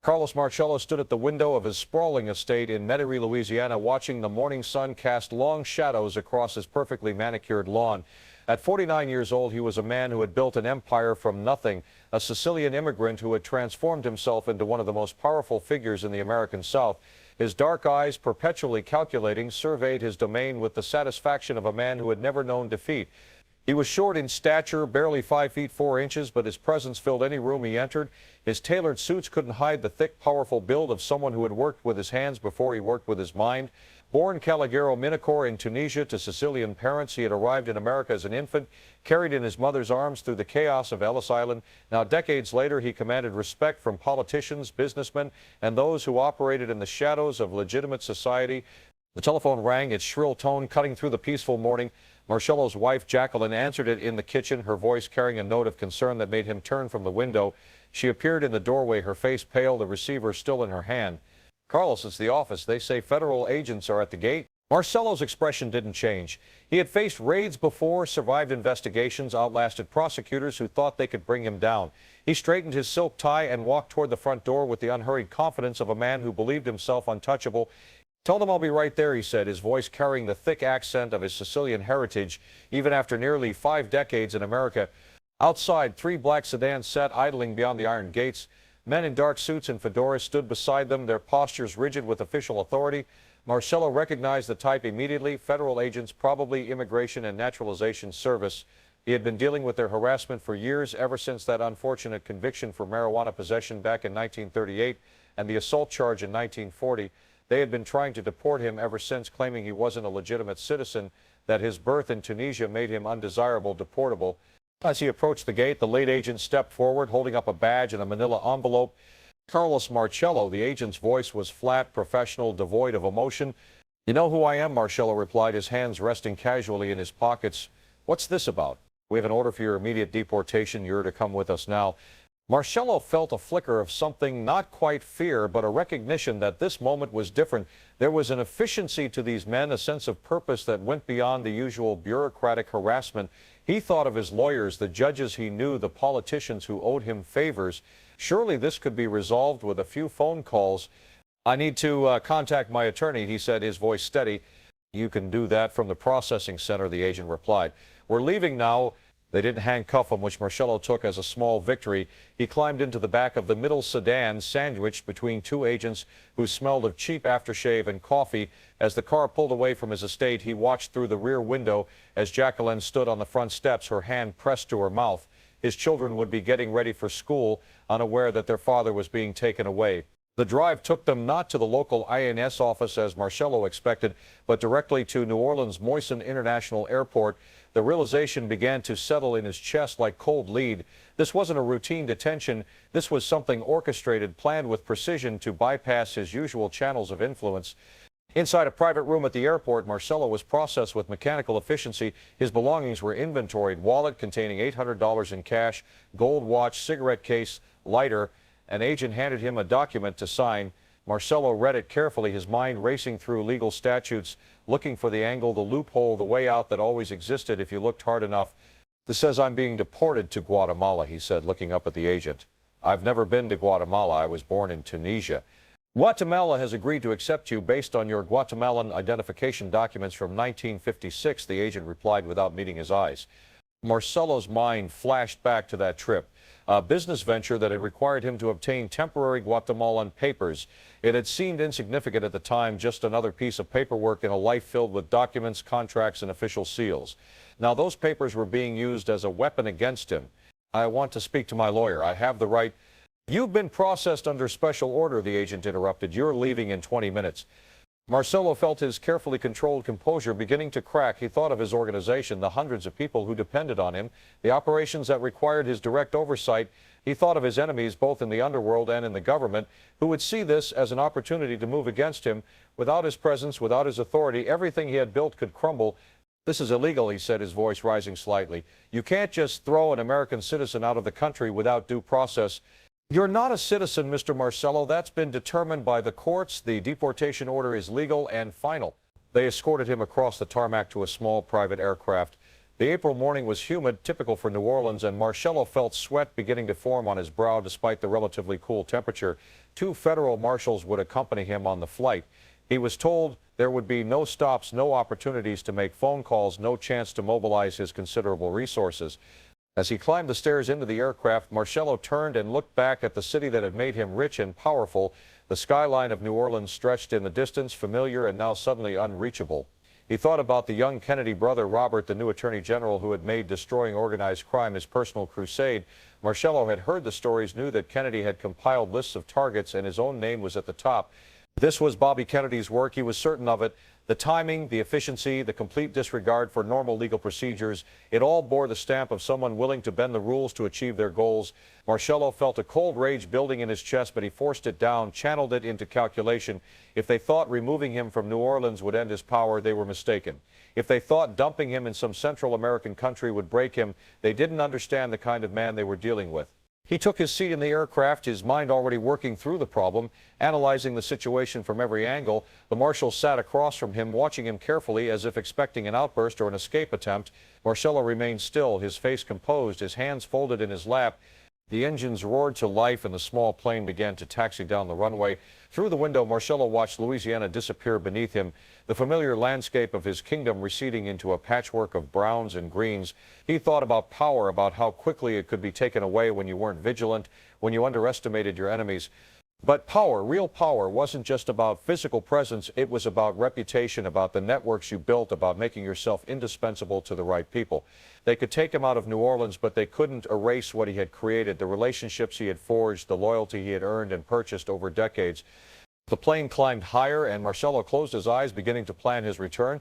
Carlos Marcello stood at the window of his sprawling estate in Metairie, Louisiana, watching the morning sun cast long shadows across his perfectly manicured lawn. At 49 years old, he was a man who had built an empire from nothing, a Sicilian immigrant who had transformed himself into one of the most powerful figures in the American South. His dark eyes, perpetually calculating, surveyed his domain with the satisfaction of a man who had never known defeat. He was short in stature, barely 5 feet 4 inches, but his presence filled any room he entered. His tailored suits couldn't hide the thick, powerful build of someone who had worked with his hands before he worked with his mind. Born Calogero Minicore in Tunisia to Sicilian parents, he had arrived in America as an infant, carried in his mother's arms through the chaos of Ellis Island. Now, decades later, he commanded respect from politicians, businessmen, and those who operated in the shadows of legitimate society. The telephone rang, its shrill tone cutting through the peaceful morning. Marcello's wife, Jacqueline, answered it in the kitchen, her voice carrying a note of concern that made him turn from the window. She appeared in the doorway, her face pale, the receiver still in her hand. "Carlos, it's the office. They say federal agents are at the gate." Marcello's expression didn't change. He had faced raids before, survived investigations, outlasted prosecutors who thought they could bring him down. He straightened his silk tie and walked toward the front door with the unhurried confidence of a man who believed himself untouchable. "Tell them I'll be right there," he said, his voice carrying the thick accent of his Sicilian heritage, even after nearly 5 decades in America. Outside, 3 black sedans sat idling beyond the iron gates. Men in dark suits and fedoras stood beside them, their postures rigid with official authority. Marcello recognized the type immediately, federal agents, probably Immigration and Naturalization Service. He had been dealing with their harassment for years, ever since that unfortunate conviction for marijuana possession back in 1938 and the assault charge in 1940. They had been trying to deport him ever since, claiming he wasn't a legitimate citizen, that his birth in Tunisia made him undesirable, deportable. As he approached the gate, the late agent stepped forward, holding up a badge and a manila envelope. Carlos Marcello, the agent's voice was flat, professional, devoid of emotion. "You know who I am," Marcello replied, his hands resting casually in his pockets. "What's this about?" "We have an order for your immediate deportation. You're to come with us now." Marcello felt a flicker of something, not quite fear, but a recognition that this moment was different. There was an efficiency to these men, a sense of purpose that went beyond the usual bureaucratic harassment. He thought of his lawyers, the judges he knew, the politicians who owed him favors. Surely this could be resolved with a few phone calls. "I need to contact my attorney," he said, his voice steady. "You can do that from the processing center," the agent replied. "We're leaving now." They didn't handcuff him, which Marcello took as a small victory. He climbed into the back of the middle sedan, sandwiched between 2 agents who smelled of cheap aftershave and coffee. As the car pulled away from his estate, he watched through the rear window as Jacqueline stood on the front steps, her hand pressed to her mouth. His children would be getting ready for school, unaware that their father was being taken away. The drive took them not to the local INS office as Marcello expected, but directly to New Orleans Moyson International Airport. The realization began to settle in his chest like cold lead. This wasn't a routine detention. This was something orchestrated, planned with precision to bypass his usual channels of influence. Inside a private room at the airport, Marcello was processed with mechanical efficiency. His belongings were inventoried: wallet containing $800 in cash, gold watch, cigarette case, lighter. An agent handed him a document to sign. Marcello read it carefully, his mind racing through legal statutes, looking for the angle, the loophole, the way out that always existed if you looked hard enough. "This says I'm being deported to Guatemala," he said, looking up at the agent. "I've never been to Guatemala. I was born in Tunisia." "Guatemala has agreed to accept you based on your Guatemalan identification documents from 1956, the agent replied without meeting his eyes. Marcello's mind flashed back to that trip, a business venture that had required him to obtain temporary Guatemalan papers. It had seemed insignificant at the time, just another piece of paperwork in a life filled with documents, contracts, and official seals. Now those papers were being used as a weapon against him. "I want to speak to my lawyer. I have the right—" "You've been processed under special order," the agent interrupted. "You're leaving in 20 minutes. Marcello felt his carefully controlled composure beginning to crack. He thought of his organization, the hundreds of people who depended on him, the operations that required his direct oversight. He thought of his enemies, both in the underworld and in the government, who would see this as an opportunity to move against him. Without his presence, without his authority, everything he had built could crumble. "This is illegal," he said, his voice rising slightly. "You can't just throw an American citizen out of the country without due process." "You're not a citizen, Mr. Marcello. That's been determined by the courts. The deportation order is legal and final." They escorted him across the tarmac to a small private aircraft. The April morning was humid, typical for New Orleans, and Marcello felt sweat beginning to form on his brow despite the relatively cool temperature. Two federal marshals would accompany him on the flight. He was told there would be no stops, no opportunities to make phone calls, no chance to mobilize his considerable resources. As he climbed the stairs into the aircraft, Marcello turned and looked back at the city that had made him rich and powerful. The skyline of New Orleans stretched in the distance, familiar and now suddenly unreachable. He thought about the young Kennedy brother, Robert, the new attorney general who had made destroying organized crime his personal crusade. Marcello had heard the stories, knew that Kennedy had compiled lists of targets, and his own name was at the top. This was Bobby Kennedy's work. He was certain of it. The timing, the efficiency, the complete disregard for normal legal procedures, it all bore the stamp of someone willing to bend the rules to achieve their goals. Marcello felt a cold rage building in his chest, but he forced it down, channeled it into calculation. If they thought removing him from New Orleans would end his power, they were mistaken. If they thought dumping him in some Central American country would break him, they didn't understand the kind of man they were dealing with. He took his seat in the aircraft, his mind already working through the problem, analyzing the situation from every angle. The marshal sat across from him, watching him carefully as if expecting an outburst or an escape attempt. Marcello remained still, his face composed, his hands folded in his lap. The engines roared to life and the small plane began to taxi down the runway. Through the window, Marcello watched Louisiana disappear beneath him, the familiar landscape of his kingdom receding into a patchwork of browns and greens. He thought about power, about how quickly it could be taken away when you weren't vigilant, when you underestimated your enemies. But power, real power, wasn't just about physical presence. It was about reputation, about the networks you built, about making yourself indispensable to the right people. They could take him out of New Orleans, but they couldn't erase what he had created, the relationships he had forged, the loyalty he had earned and purchased over decades. The plane climbed higher, and Marcello closed his eyes, beginning to plan his return.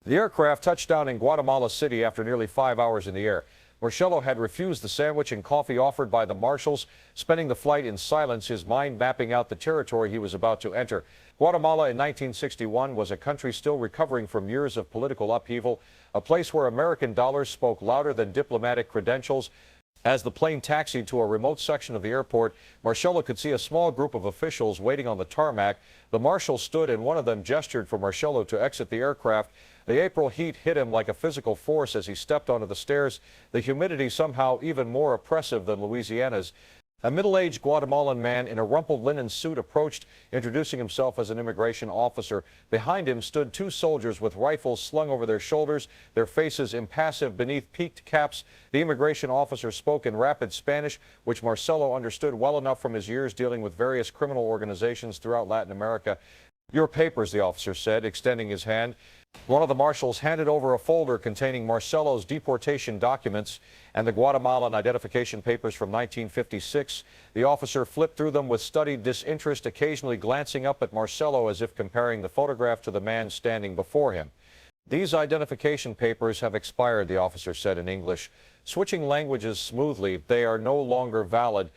The aircraft touched down in Guatemala City after nearly 5 hours in the air. Marcello had refused the sandwich and coffee offered by the marshals, spending the flight in silence, his mind mapping out the territory he was about to enter. Guatemala in 1961 was a country still recovering from years of political upheaval, a place where American dollars spoke louder than diplomatic credentials. As the plane taxied to a remote section of the airport, Marcello could see a small group of officials waiting on the tarmac. The marshals stood and one of them gestured for Marcello to exit the aircraft. The April heat hit him like a physical force as he stepped onto the stairs, the humidity somehow even more oppressive than Louisiana's. A middle-aged Guatemalan man in a rumpled linen suit approached, introducing himself as an immigration officer. Behind him stood two soldiers with rifles slung over their shoulders, their faces impassive beneath peaked caps. The immigration officer spoke in rapid Spanish, which Marcello understood well enough from his years dealing with various criminal organizations throughout Latin America. "Your papers," the officer said, extending his hand. One of the marshals handed over a folder containing Marcello's deportation documents and the Guatemalan identification papers from 1956. The officer flipped through them with studied disinterest, occasionally glancing up at Marcello as if comparing the photograph to the man standing before him. "These identification papers have expired," the officer said in English. Switching languages smoothly, "they are no longer valid."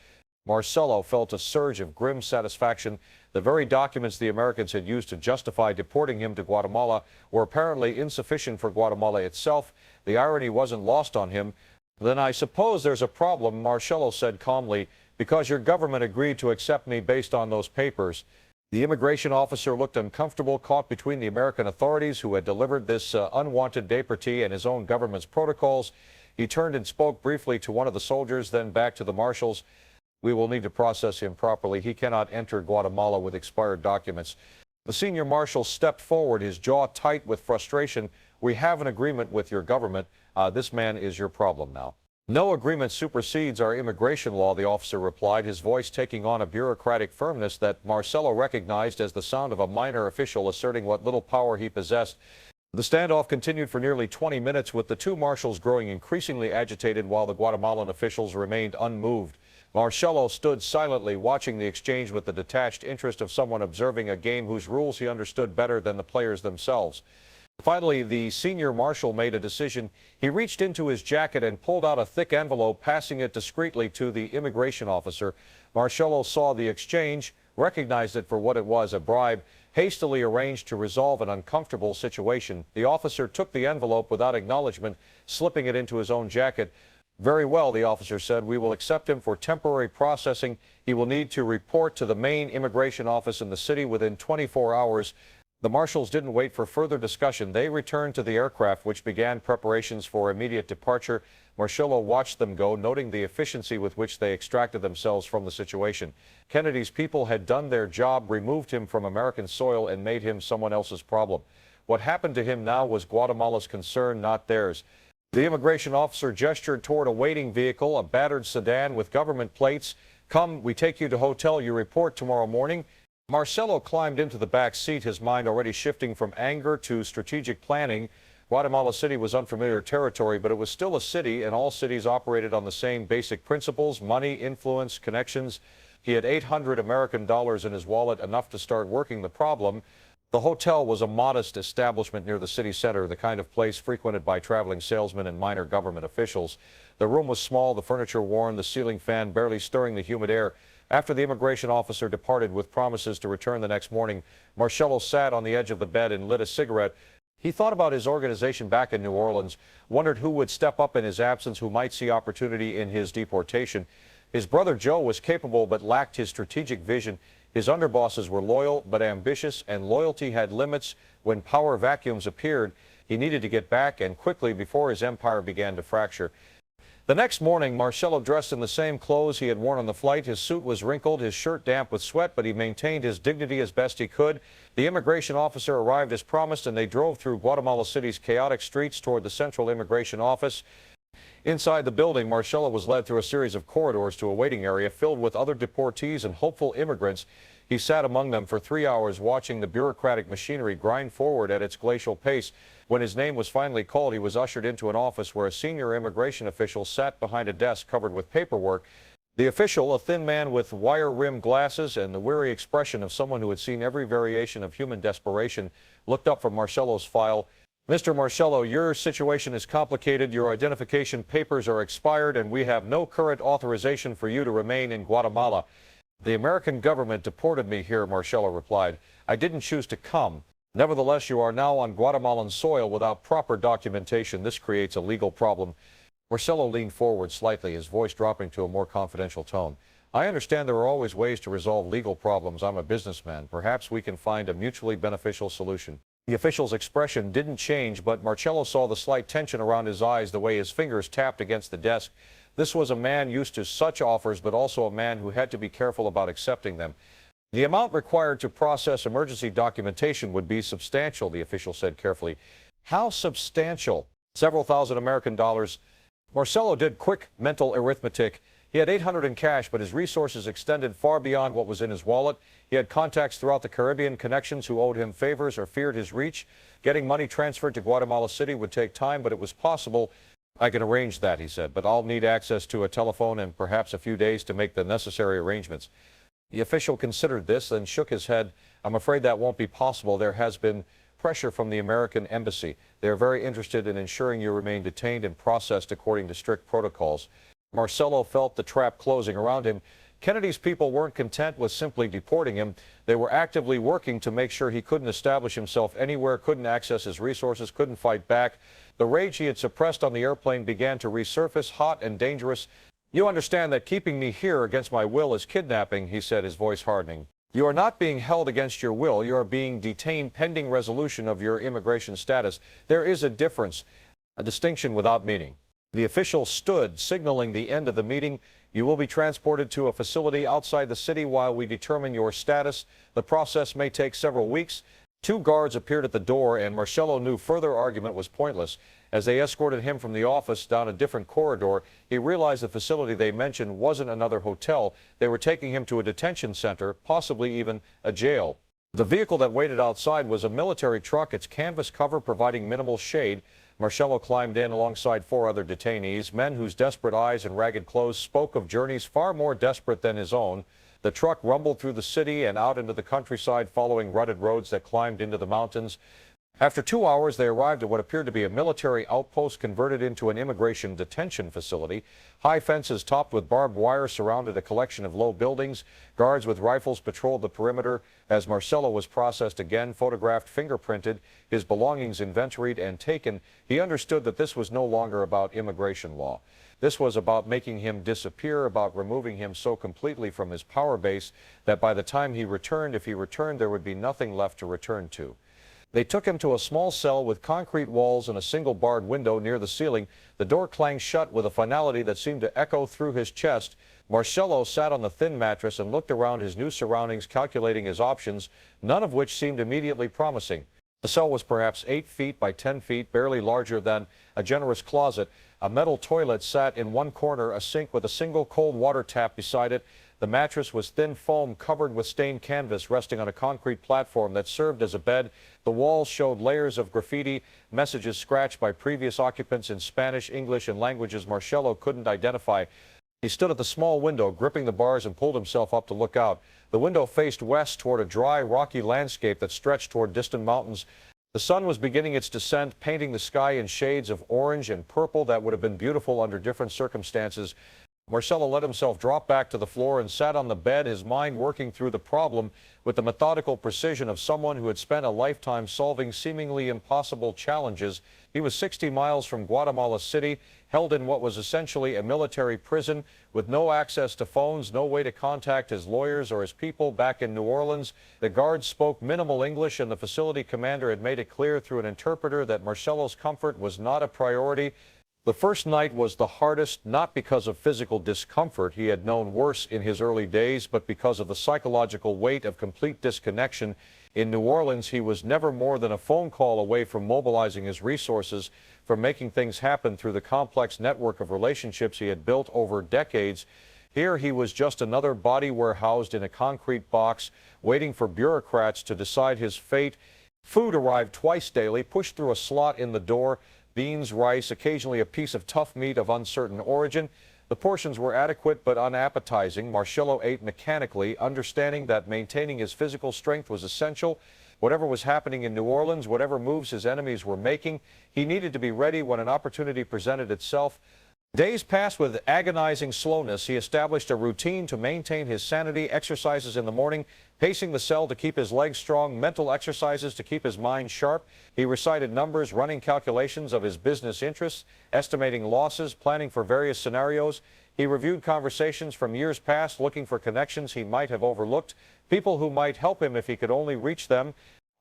Marcello felt a surge of grim satisfaction. The very documents the Americans had used to justify deporting him to Guatemala were apparently insufficient for Guatemala itself. The irony wasn't lost on him. "Then I suppose there's a problem," Marcello said calmly, "because your government agreed to accept me based on those papers." The immigration officer looked uncomfortable, caught between the American authorities who had delivered this unwanted deportee and his own government's protocols. He turned and spoke briefly to one of the soldiers, then back to the marshals. "We will need to process him properly. He cannot enter Guatemala with expired documents." The senior marshal stepped forward, his jaw tight with frustration. "We have an agreement with your government. This man is your problem now." "No agreement supersedes our immigration law," the officer replied, his voice taking on a bureaucratic firmness that Marcello recognized as the sound of a minor official asserting what little power he possessed. The standoff continued for nearly 20 minutes, with the two marshals growing increasingly agitated while the Guatemalan officials remained unmoved. Marcello stood silently, watching the exchange with the detached interest of someone observing a game whose rules he understood better than the players themselves. Finally, the senior marshal made a decision. He reached into his jacket and pulled out a thick envelope, passing it discreetly to the immigration officer. Marcello saw the exchange, recognized it for what it was, a bribe, hastily arranged to resolve an uncomfortable situation. The officer took the envelope without acknowledgement, slipping it into his own jacket. "Very well," the officer said. "We will accept him for temporary processing. He will need to report to the main immigration office in the city within 24 hours. The marshals didn't wait for further discussion. They returned to the aircraft, which began preparations for immediate departure. Marcello watched them go, noting the efficiency with which they extracted themselves from the situation. Kennedy's people had done their job, removed him from American soil, and made him someone else's problem. What happened to him now was Guatemala's concern, not theirs. The immigration officer gestured toward a waiting vehicle, a battered sedan with government plates. "Come, we take you to hotel. You report tomorrow morning." Marcello climbed into the back seat, his mind already shifting from anger to strategic planning. Guatemala City was unfamiliar territory, but it was still a city, and all cities operated on the same basic principles: money, influence, connections. He had $800 American in his wallet, enough to start working the problem. The hotel was a modest establishment near the city center, the kind of place frequented by traveling salesmen and minor government officials. The room was small, the furniture worn, the ceiling fan barely stirring the humid air. After the immigration officer departed with promises to return the next morning, Marcello sat on the edge of the bed and lit a cigarette. He thought about his organization back in New Orleans, wondered who would step up in his absence, who might see opportunity in his deportation. His brother Joe was capable but lacked his strategic vision. His underbosses were loyal but ambitious, and loyalty had limits. When power vacuums appeared, he needed to get back, and quickly, before his empire began to fracture. The next morning, Marcello dressed in the same clothes he had worn on the flight. His suit was wrinkled, his shirt damp with sweat, but he maintained his dignity as best he could. The immigration officer arrived as promised, and they drove through Guatemala City's chaotic streets toward the Central Immigration Office. Inside the building, Marcello was led through a series of corridors to a waiting area filled with other deportees and hopeful immigrants. He sat among them for 3 hours, watching the bureaucratic machinery grind forward at its glacial pace. When his name was finally called, he was ushered into an office where a senior immigration official sat behind a desk covered with paperwork. The official, a thin man with wire-rimmed glasses and the weary expression of someone who had seen every variation of human desperation, looked up from Marcello's file. "Mr. Marcello, your situation is complicated. Your identification papers are expired, and we have no current authorization for you to remain in Guatemala." "The American government deported me here," Marcello replied. "I didn't choose to come. Nevertheless, you are now on Guatemalan soil without proper documentation. This creates a legal problem." Marcello leaned forward slightly, his voice dropping to a more confidential tone. "I understand there are always ways to resolve legal problems. I'm a businessman. Perhaps we can find a mutually beneficial solution." The official's expression didn't change, but Marcello saw the slight tension around his eyes, the way his fingers tapped against the desk. This was a man used to such offers, but also a man who had to be careful about accepting them. "The amount required to process emergency documentation would be substantial," the official said carefully. "How substantial?" "Several thousand American dollars." Marcello did quick mental arithmetic. He had $800 in cash, but his resources extended far beyond what was in his wallet. He had contacts throughout the Caribbean, connections who owed him favors or feared his reach. Getting money transferred to Guatemala City would take time, but it was possible. "I can arrange that," he said, "but I'll need access to a telephone and perhaps a few days to make the necessary arrangements." The official considered this and shook his head. "I'm afraid that won't be possible. There has been pressure from the American embassy. They are very interested in ensuring you remain detained and processed according to strict protocols." Marcello felt the trap closing around him. Kennedy's people weren't content with simply deporting him. They were actively working to make sure he couldn't establish himself anywhere, couldn't access his resources, couldn't fight back. The rage he had suppressed on the airplane began to resurface, hot and dangerous. "You understand that keeping me here against my will is kidnapping," he said, his voice hardening. "You are not being held against your will. You are being detained pending resolution of your immigration status. There is a difference, a distinction without meaning." The official stood, signaling the end of the meeting. "You will be transported to a facility outside the city while we determine your status. The process may take several weeks." 2 guards appeared at the door, and Marcello knew further argument was pointless. As they escorted him from the office down a different corridor, he realized the facility they mentioned wasn't another hotel. They were taking him to a detention center, possibly even a jail. The vehicle that waited outside was a military truck, its canvas cover providing minimal shade. Marcello climbed in alongside 4 other detainees, men whose desperate eyes and ragged clothes spoke of journeys far more desperate than his own. The truck rumbled through the city and out into the countryside, following rutted roads that climbed into the mountains. After 2 hours, they arrived at what appeared to be a military outpost converted into an immigration detention facility. High fences topped with barbed wire surrounded a collection of low buildings. Guards with rifles patrolled the perimeter. As Marcello was processed again, photographed, fingerprinted, his belongings inventoried and taken, he understood that this was no longer about immigration law. This was about making him disappear, about removing him so completely from his power base that by the time he returned, if he returned, there would be nothing left to return to. They took him to a small cell with concrete walls and a single barred window near the ceiling. The door clanged shut with a finality that seemed to echo through his chest. Marcello sat on the thin mattress and looked around his new surroundings, calculating his options, none of which seemed immediately promising. The cell was perhaps 8 feet by 10 feet, barely larger than a generous closet. A metal toilet sat in one corner, a sink with a single cold water tap beside it. The mattress was thin foam covered with stained canvas resting on a concrete platform that served as a bed. The walls showed layers of graffiti, messages scratched by previous occupants in Spanish, English, and languages Marcello couldn't identify. He stood at the small window, gripping the bars, and pulled himself up to look out. The window faced west toward a dry, rocky landscape that stretched toward distant mountains. The sun was beginning its descent, painting the sky in shades of orange and purple that would have been beautiful under different circumstances. Marcello let himself drop back to the floor and sat on the bed, his mind working through the problem with the methodical precision of someone who had spent a lifetime solving seemingly impossible challenges. He was 60 miles from Guatemala City, held in what was essentially a military prison with no access to phones, no way to contact his lawyers or his people back in New Orleans. The guards spoke minimal English, and the facility commander had made it clear through an interpreter that Marcello's comfort was not a priority. The first night was the hardest, not because of physical discomfort. He had known worse in his early days, but because of the psychological weight of complete disconnection. In New Orleans, he was never more than a phone call away from mobilizing his resources, from making things happen through the complex network of relationships he had built over decades. Here he was just another body warehoused in a concrete box, waiting for bureaucrats to decide his fate. Food arrived twice daily, pushed through a slot in the door. Beans, rice, occasionally a piece of tough meat of uncertain origin. The portions were adequate but unappetizing. Marcello ate mechanically, understanding that maintaining his physical strength was essential. Whatever was happening in New Orleans, whatever moves his enemies were making, he needed to be ready when an opportunity presented itself. Days passed with agonizing slowness. He established a routine to maintain his sanity, exercises in the morning, pacing the cell to keep his legs strong, mental exercises to keep his mind sharp. He recited numbers, running calculations of his business interests, estimating losses, planning for various scenarios. He reviewed conversations from years past, looking for connections he might have overlooked, people who might help him if he could only reach them.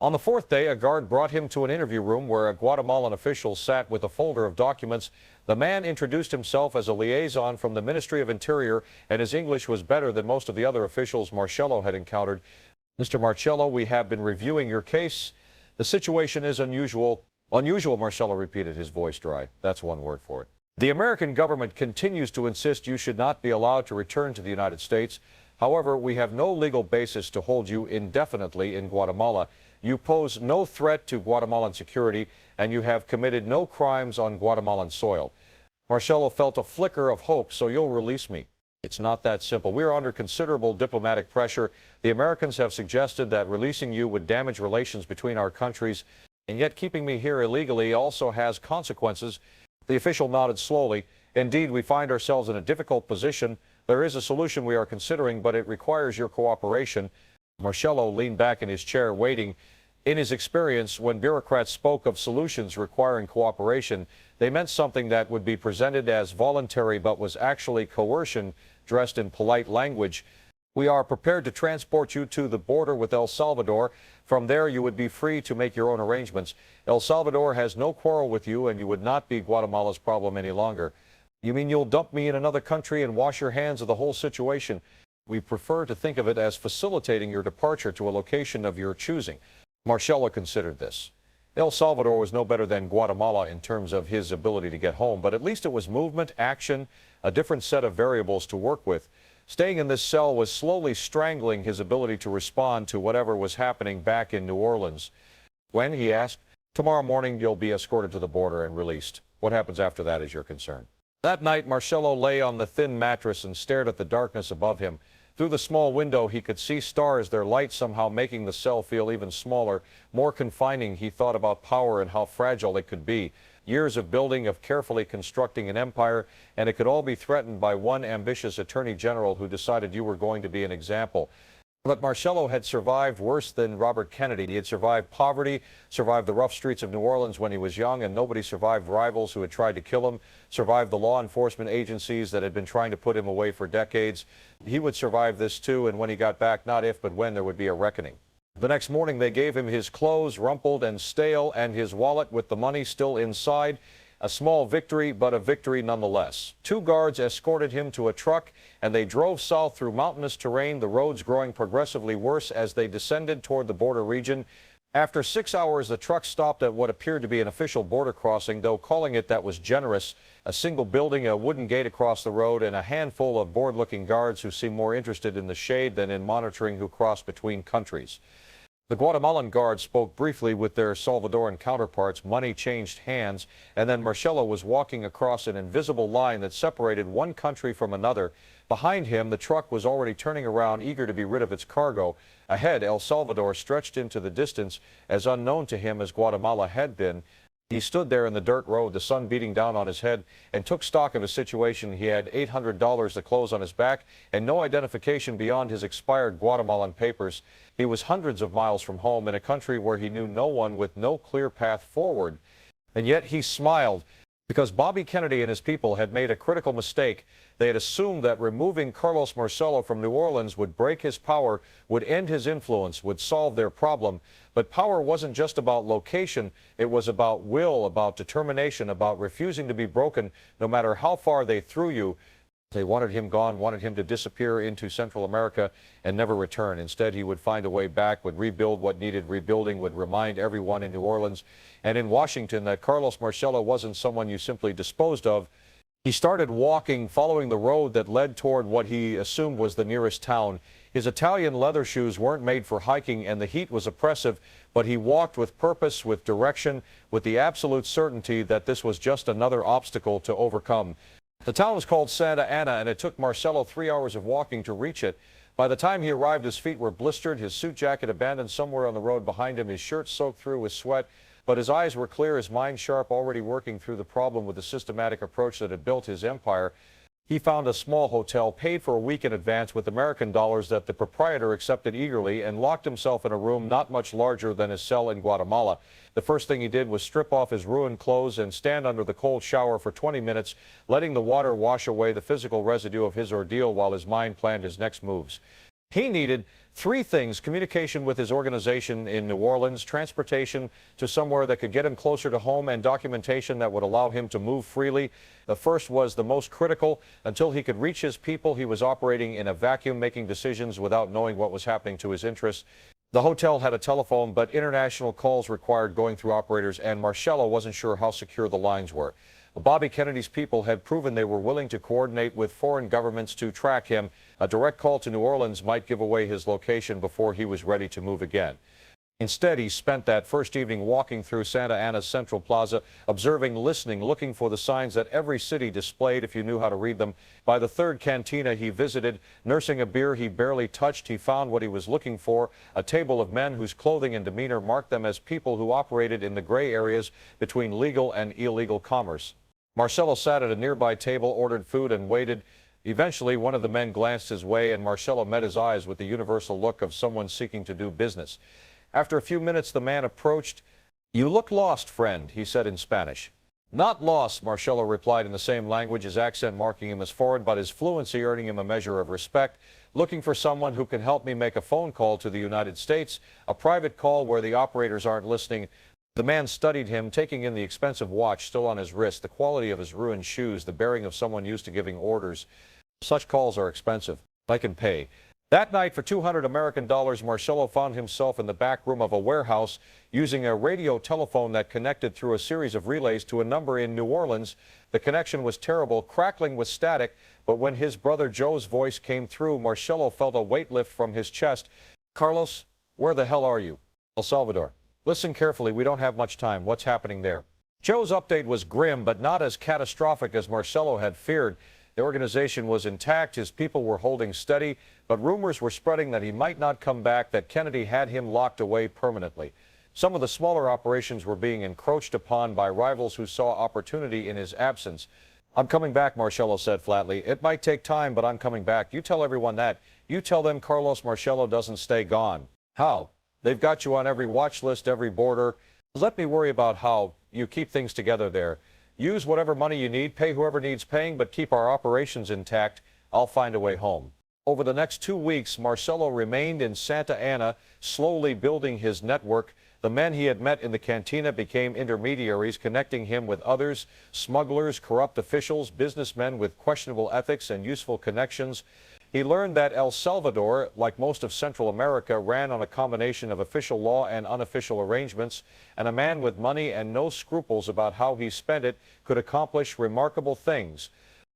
On the fourth day, a guard brought him to an interview room where a Guatemalan official sat with a folder of documents. The man introduced himself as a liaison from the Ministry of Interior, and his English was better than most of the other officials Marcello had encountered. Mr. Marcello, we have been reviewing your case. The situation is unusual. Unusual, Marcello repeated, his voice dry. That's one word for it. The American government continues to insist you should not be allowed to return to the United States. However, we have no legal basis to hold you indefinitely in Guatemala. You pose no threat to Guatemalan security, and you have committed no crimes on Guatemalan soil. Marcello felt a flicker of hope, so you'll release me. It's not that simple. We are under considerable diplomatic pressure. The Americans have suggested that releasing you would damage relations between our countries, and yet keeping me here illegally also has consequences. The official nodded slowly. Indeed, we find ourselves in a difficult position. There is a solution we are considering, but it requires your cooperation. Marcello leaned back in his chair, waiting. In his experience, when bureaucrats spoke of solutions requiring cooperation, they meant something that would be presented as voluntary but was actually coercion, dressed in polite language. We are prepared to transport you to the border with El Salvador. From there, you would be free to make your own arrangements. El Salvador has no quarrel with you, and you would not be Guatemala's problem any longer. You mean you'll dump me in another country and wash your hands of the whole situation? We prefer to think of it as facilitating your departure to a location of your choosing. Marcello considered this. El Salvador was no better than Guatemala in terms of his ability to get home, but at least it was movement, action, a different set of variables to work with. Staying in this cell was slowly strangling his ability to respond to whatever was happening back in New Orleans. When, he asked, tomorrow morning you'll be escorted to the border and released. What happens after that is your concern. That night, Marcello lay on the thin mattress and stared at the darkness above him. Through the small window, he could see stars, their light somehow making the cell feel even smaller, more confining. He thought about power and how fragile it could be. Years of building, of carefully constructing an empire, and it could all be threatened by one ambitious attorney general who decided you were going to be an example. But Marcello had survived worse than Robert Kennedy. He had survived poverty, survived the rough streets of New Orleans when he was young, and nobody survived rivals who had tried to kill him, survived the law enforcement agencies that had been trying to put him away for decades. He would survive this too, and when he got back, not if but when, there would be a reckoning. The next morning, they gave him his clothes, rumpled and stale, and his wallet with the money still inside. A small victory, but a victory nonetheless. Two guards escorted him to a truck, and they drove south through mountainous terrain, the roads growing progressively worse as they descended toward the border region. After 6 hours, the truck stopped at what appeared to be an official border crossing, though calling it that was generous. A single building, a wooden gate across the road, and a handful of bored-looking guards who seemed more interested in the shade than in monitoring who crossed between countries. The Guatemalan guards spoke briefly with their Salvadoran counterparts. Money changed hands, and then Marcello was walking across an invisible line that separated one country from another. Behind him, the truck was already turning around, eager to be rid of its cargo. Ahead, El Salvador stretched into the distance, as unknown to him as Guatemala had been. He stood there in the dirt road, the sun beating down on his head, and took stock of his situation. He had $800 of clothes on his back and no identification beyond his expired Guatemalan papers. He was hundreds of miles from home in a country where he knew no one, with no clear path forward. And yet he smiled, because Bobby Kennedy and his people had made a critical mistake. They had assumed that removing Carlos Marcello from New Orleans would break his power, would end his influence, would solve their problem. But power wasn't just about location. It was about will, about determination, about refusing to be broken no matter how far they threw you. They wanted him gone, wanted him to disappear into Central America and never return. Instead, he would find a way back, would rebuild what needed rebuilding, would remind everyone in New Orleans and in Washington that Carlos Marcello wasn't someone you simply disposed of. He started walking, following the road that led toward what he assumed was the nearest town. His Italian leather shoes weren't made for hiking, and the heat was oppressive, but he walked with purpose, with direction, with the absolute certainty that this was just another obstacle to overcome. The town was called Santa Ana, and it took Marcello 3 hours of walking to reach it. By the time he arrived, his feet were blistered, his suit jacket abandoned somewhere on the road behind him, his shirt soaked through with sweat. But his eyes were clear, his mind sharp, already working through the problem with the systematic approach that had built his empire. He found a small hotel, paid for a week in advance with American dollars that the proprietor accepted eagerly, and locked himself in a room not much larger than his cell in Guatemala. The first thing he did was strip off his ruined clothes and stand under the cold shower for 20 minutes, letting the water wash away the physical residue of his ordeal while his mind planned his next moves. He needed three things: communication with his organization in New Orleans, transportation to somewhere that could get him closer to home, and documentation that would allow him to move freely. The first was the most critical. Until he could reach his people, he was operating in a vacuum, making decisions without knowing what was happening to his interests. The hotel had a telephone, but international calls required going through operators, and Marcello wasn't sure how secure the lines were. Bobby Kennedy's people had proven they were willing to coordinate with foreign governments to track him. A direct call to New Orleans might give away his location before he was ready to move again. Instead, he spent that first evening walking through Santa Ana's Central Plaza, observing, listening, looking for the signs that every city displayed if you knew how to read them. By the third cantina he visited, nursing a beer he barely touched, he found what he was looking for: a table of men whose clothing and demeanor marked them as people who operated in the gray areas between legal and illegal commerce. Marcello sat at a nearby table, ordered food, and waited. Eventually, one of the men glanced his way, and Marcello met his eyes with the universal look of someone seeking to do business. After a few minutes, the man approached. "You look lost, friend," he said in Spanish. "Not lost," Marcello replied in the same language, his accent marking him as foreign, but his fluency earning him a measure of respect. "Looking for someone who can help me make a phone call to the United States, a private call where the operators aren't listening." The man studied him, taking in the expensive watch still on his wrist, the quality of his ruined shoes, the bearing of someone used to giving orders. "Such calls are expensive. I can pay." That night, for $200 American, Marcello found himself in the back room of a warehouse using a radio telephone that connected through a series of relays to a number in New Orleans. The connection was terrible, crackling with static, but when his brother Joe's voice came through, Marcello felt a weight lift from his chest. "Carlos, where the hell are you?" "El Salvador." "Listen carefully, we don't have much time. What's happening there?" Joe's update was grim, but not as catastrophic as Marcello had feared. The organization was intact, his people were holding steady, but rumors were spreading that he might not come back, that Kennedy had him locked away permanently. Some of the smaller operations were being encroached upon by rivals who saw opportunity in his absence. "I'm coming back," Marcello said flatly. "It might take time, but I'm coming back. You tell everyone that. You tell them Carlos Marcello doesn't stay gone." "How?" "They've got you on every watch list, every border. Let me worry about how you keep things together there. Use whatever money you need, pay whoever needs paying, but keep our operations intact. I'll find a way home." Over the next 2 weeks, Marcello remained in Santa Ana, slowly building his network. The men he had met in the cantina became intermediaries, connecting him with others, smugglers, corrupt officials, businessmen with questionable ethics and useful connections. He learned that El Salvador, like most of Central America, ran on a combination of official law and unofficial arrangements, and a man with money and no scruples about how he spent it could accomplish remarkable things.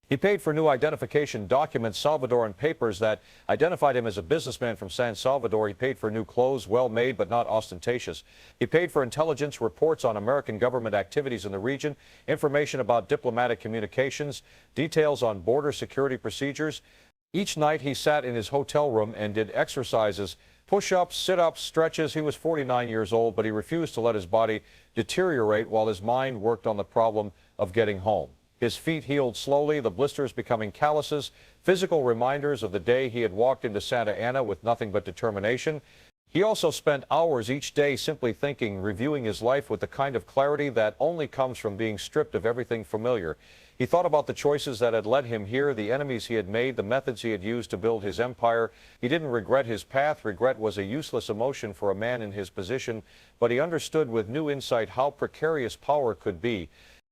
He paid for new identification documents, Salvadoran papers that identified him as a businessman from San Salvador. He paid for new clothes, well made but not ostentatious. He paid for intelligence reports on American government activities in the region, information about diplomatic communications, details on border security procedures. Each night he sat in his hotel room and did exercises, push-ups, sit-ups, stretches. He was 49 years old, but he refused to let his body deteriorate while his mind worked on the problem of getting home. His feet healed slowly, the blisters becoming calluses, physical reminders of the day he had walked into Santa Ana with nothing but determination. He also spent hours each day simply thinking, reviewing his life with the kind of clarity that only comes from being stripped of everything familiar. He thought about the choices that had led him here, the enemies he had made, the methods he had used to build his empire. He didn't regret his path. Regret was a useless emotion for a man in his position, but he understood with new insight how precarious power could be.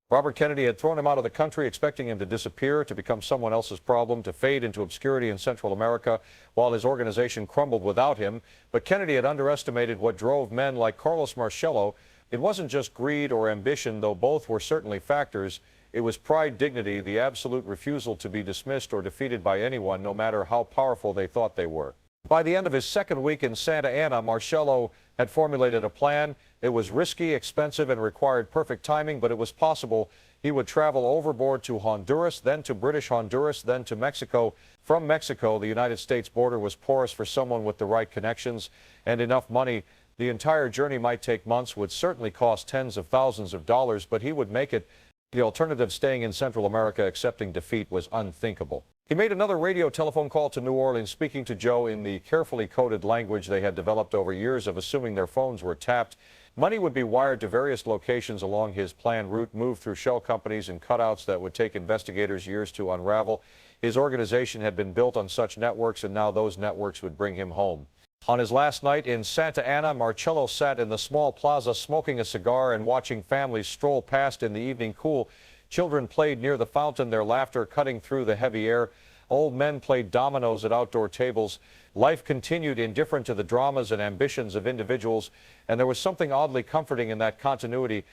Robert Kennedy had thrown him out of the country, expecting him to disappear, to become someone else's problem, to fade into obscurity in Central America, while his organization crumbled without him. But Kennedy had underestimated what drove men like Carlos Marcello. It wasn't just greed or ambition, though both were certainly factors. It was pride, dignity, the absolute refusal to be dismissed or defeated by anyone, no matter how powerful they thought they were. By the end of his second week in Santa Ana, Marcello had formulated a plan. It was risky, expensive, and required perfect timing, but it was possible. He would travel overboard to Honduras, then to British Honduras, then to Mexico. From Mexico, the United States border was porous for someone with the right connections and enough money. The entire journey might take months, would certainly cost tens of thousands of dollars, but he would make it. The alternative, staying in Central America, accepting defeat, was unthinkable. He made another radio telephone call to New Orleans, speaking to Joe in the carefully coded language they had developed over years of assuming their phones were tapped. Money would be wired to various locations along his planned route, moved through shell companies and cutouts that would take investigators years to unravel. His organization had been built on such networks, and now those networks would bring him home. On his last night in Santa Ana, Marcello sat in the small plaza smoking a cigar and watching families stroll past in the evening cool. Children played near the fountain, their laughter cutting through the heavy air. Old men played dominoes at outdoor tables. Life continued indifferent to the dramas and ambitions of individuals, and there was something oddly comforting in that continuity.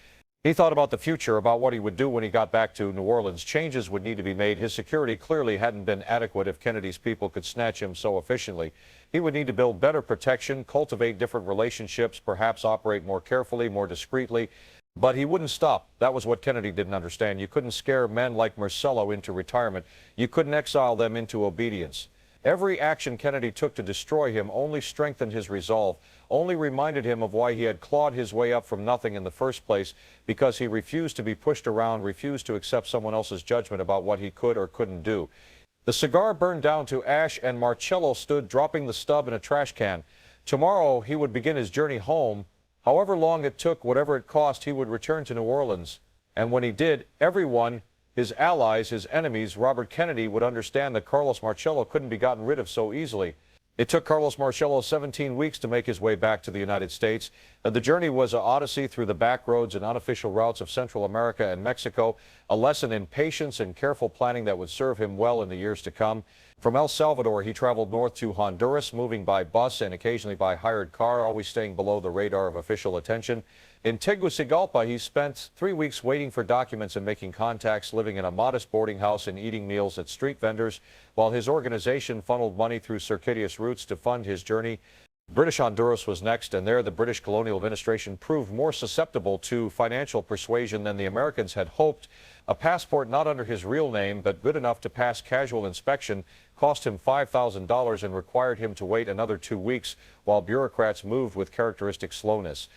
He thought about the future, about what he would do when he got back to New Orleans. Changes would need to be made. His security clearly hadn't been adequate if Kennedy's people could snatch him so efficiently. He would need to build better protection, cultivate different relationships, perhaps operate more carefully, more discreetly. But he wouldn't stop. That was what Kennedy didn't understand. You couldn't scare men like Marcello into retirement. You couldn't exile them into obedience. Every action Kennedy took to destroy him only strengthened his resolve, only reminded him of why he had clawed his way up from nothing in the first place, because he refused to be pushed around, refused to accept someone else's judgment about what he could or couldn't do. The cigar burned down to ash, and Marcello stood dropping the stub in a trash can. Tomorrow he would begin his journey home. However long it took, whatever it cost, he would return to New Orleans. And when he did, everyone, his allies, his enemies, Robert Kennedy, would understand that Carlos Marcello couldn't be gotten rid of so easily. It took Carlos Marcello 17 weeks to make his way back to the United States. The journey was an odyssey through the back roads and unofficial routes of Central America and Mexico, a lesson in patience and careful planning that would serve him well in the years to come. From El Salvador, he traveled north to Honduras, moving by bus and occasionally by hired car, always staying below the radar of official attention. In Tegucigalpa, he spent 3 weeks waiting for documents and making contacts, living in a modest boarding house and eating meals at street vendors, while his organization funneled money through circuitous routes to fund his journey. British Honduras was next, and there the British colonial administration proved more susceptible to financial persuasion than the Americans had hoped. A passport not under his real name, but good enough to pass casual inspection, cost him $5,000 and required him to wait another 2 weeks while bureaucrats moved with characteristic slowness.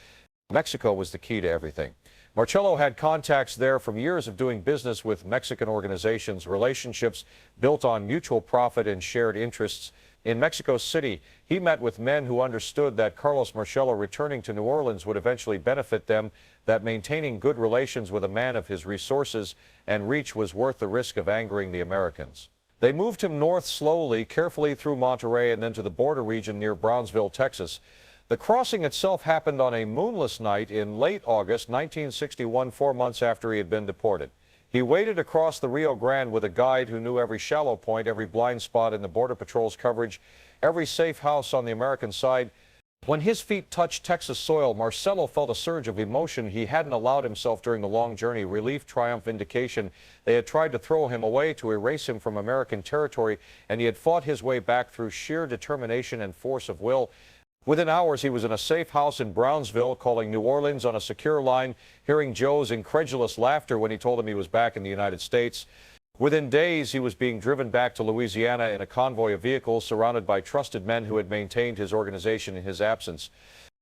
Mexico was the key to everything. Marcello had contacts there from years of doing business with Mexican organizations, relationships built on mutual profit and shared interests. In Mexico City, he met with men who understood that Carlos Marcello returning to New Orleans would eventually benefit them, that maintaining good relations with a man of his resources and reach was worth the risk of angering the Americans. They moved him north slowly, carefully through Monterey and then to the border region near Brownsville, Texas. The crossing itself happened on a moonless night in late August 1961, 4 months after he had been deported. He waded across the Rio Grande with a guide who knew every shallow point, every blind spot in the Border Patrol's coverage, every safe house on the American side. When his feet touched Texas soil, Marcello felt a surge of emotion he hadn't allowed himself during the long journey. Relief, triumph, vindication. They had tried to throw him away, to erase him from American territory, and he had fought his way back through sheer determination and force of will. Within hours, he was in a safe house in Brownsville, calling New Orleans on a secure line, hearing Joe's incredulous laughter when he told him he was back in the United States. Within days, he was being driven back to Louisiana in a convoy of vehicles surrounded by trusted men who had maintained his organization in his absence.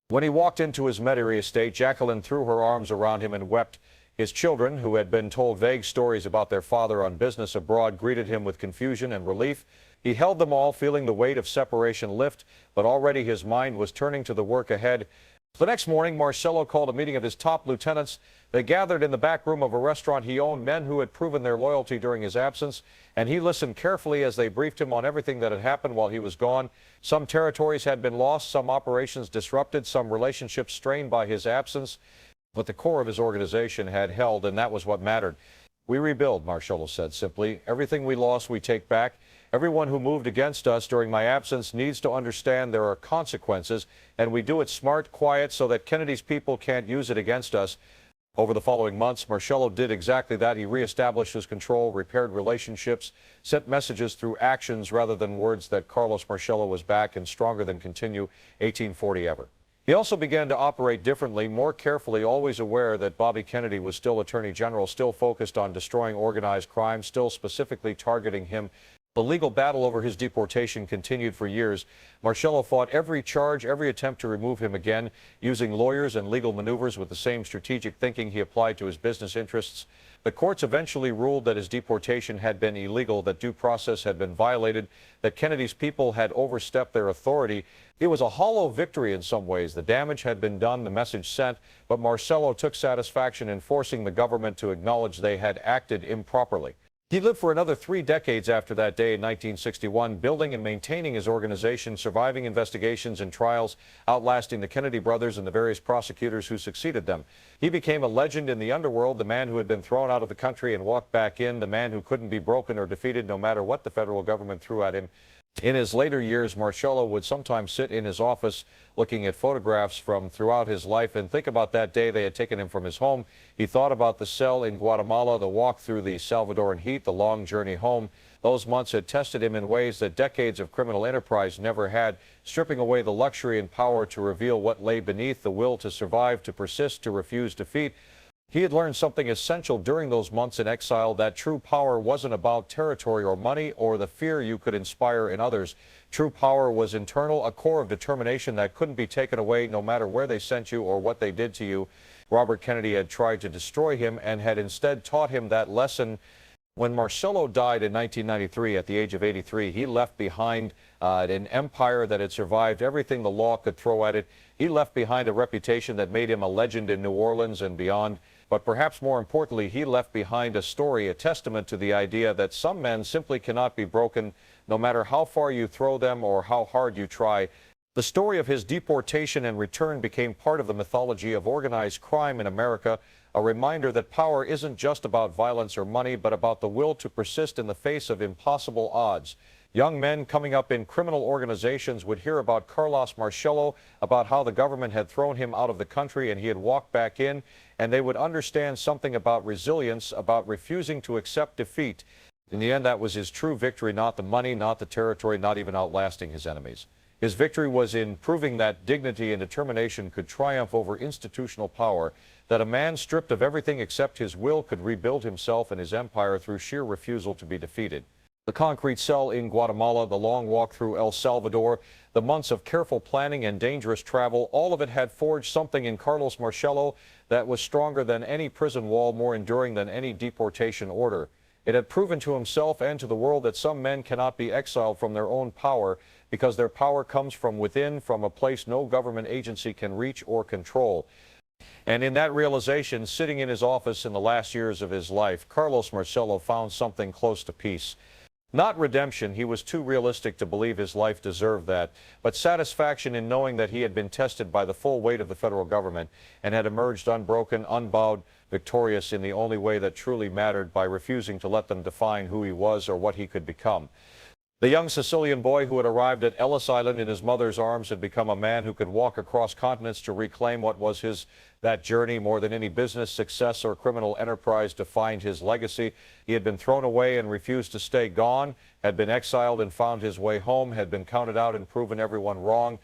When he walked into his Metairie estate, Jacqueline threw her arms around him and wept. His children, who had been told vague stories about their father on business abroad, greeted him with confusion and relief. He held them all, feeling the weight of separation lift, but already his mind was turning to the work ahead. The next morning, Marcello called a meeting of his top lieutenants. They gathered in the back room of a restaurant he owned, men who had proven their loyalty during his absence, and he listened carefully as they briefed him on everything that had happened while he was gone. Some territories had been lost, some operations disrupted, some relationships strained by his absence, but the core of his organization had held, and that was what mattered. We rebuild, Marcello said simply. Everything we lost, we take back. Everyone who moved against us during my absence needs to understand there are consequences, and we do it smart, quiet, so that Kennedy's people can't use it against us. Over the following months, Marcello did exactly that. He reestablished his control, repaired relationships, sent messages through actions rather than words that Carlos Marcello was back and stronger than continue 1840 ever. He also began to operate differently, more carefully, always aware that Bobby Kennedy was still Attorney General, still focused on destroying organized crime, still specifically targeting him. The legal battle over his deportation continued for years. Marcello fought every charge, every attempt to remove him again, using lawyers and legal maneuvers with the same strategic thinking he applied to his business interests. The courts eventually ruled that his deportation had been illegal, that due process had been violated, that Kennedy's people had overstepped their authority. It was a hollow victory in some ways. The damage had been done, the message sent, but Marcello took satisfaction in forcing the government to acknowledge they had acted improperly. He lived for another 3 decades after that day in 1961, building and maintaining his organization, surviving investigations and trials, outlasting the Kennedy brothers and the various prosecutors who succeeded them. He became a legend in the underworld, the man who had been thrown out of the country and walked back in, the man who couldn't be broken or defeated no matter what the federal government threw at him. In his later years, Marcello would sometimes sit in his office looking at photographs from throughout his life and think about that day they had taken him from his home. He thought about the cell in Guatemala, the walk through the Salvadoran heat, the long journey home. Those months had tested him in ways that decades of criminal enterprise never had, stripping away the luxury and power to reveal what lay beneath, the will to survive, to persist, to refuse defeat. He had learned something essential during those months in exile, that true power wasn't about territory or money or the fear you could inspire in others. True power was internal, a core of determination that couldn't be taken away no matter where they sent you or what they did to you. Robert Kennedy had tried to destroy him and had instead taught him that lesson. When Marcello died in 1993 at the age of 83, he left behind an empire that had survived everything the law could throw at it. He left behind a reputation that made him a legend in New Orleans and beyond. But perhaps more importantly, he left behind a story, a testament to the idea that some men simply cannot be broken, no matter how far you throw them or how hard you try. The story of his deportation and return became part of the mythology of organized crime in America, a reminder that power isn't just about violence or money, but about the will to persist in the face of impossible odds. Young men coming up in criminal organizations would hear about Carlos Marcello, about how the government had thrown him out of the country and he had walked back in, and they would understand something about resilience, about refusing to accept defeat. In the end, that was his true victory, not the money, not the territory, not even outlasting his enemies. His victory was in proving that dignity and determination could triumph over institutional power, that a man stripped of everything except his will could rebuild himself and his empire through sheer refusal to be defeated. The concrete cell in Guatemala, the long walk through El Salvador, the months of careful planning and dangerous travel, all of it had forged something in Carlos Marcello that was stronger than any prison wall, more enduring than any deportation order. It had proven to himself and to the world that some men cannot be exiled from their own power because their power comes from within, from a place no government agency can reach or control. And in that realization, sitting in his office in the last years of his life, Carlos Marcello found something close to peace. Not redemption, he was too realistic to believe his life deserved that, but satisfaction in knowing that he had been tested by the full weight of the federal government and had emerged unbroken, unbowed, victorious in the only way that truly mattered, by refusing to let them define who he was or what he could become. The young Sicilian boy who had arrived at Ellis Island in his mother's arms had become a man who could walk across continents to reclaim what was his. That journey, more than any business success or criminal enterprise, defined his legacy. He had been thrown away and refused to stay gone, had been exiled and found his way home, had been counted out and proven everyone wrong.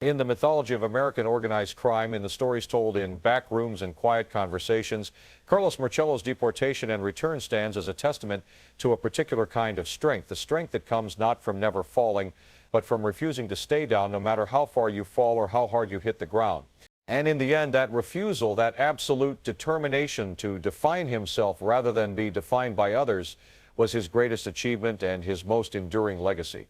In the mythology of American organized crime, in the stories told in back rooms and quiet conversations, Carlos Marcello's deportation and return stands as a testament to a particular kind of strength, the strength that comes not from never falling, but from refusing to stay down no matter how far you fall or how hard you hit the ground. And in the end, that refusal, that absolute determination to define himself rather than be defined by others, was his greatest achievement and his most enduring legacy.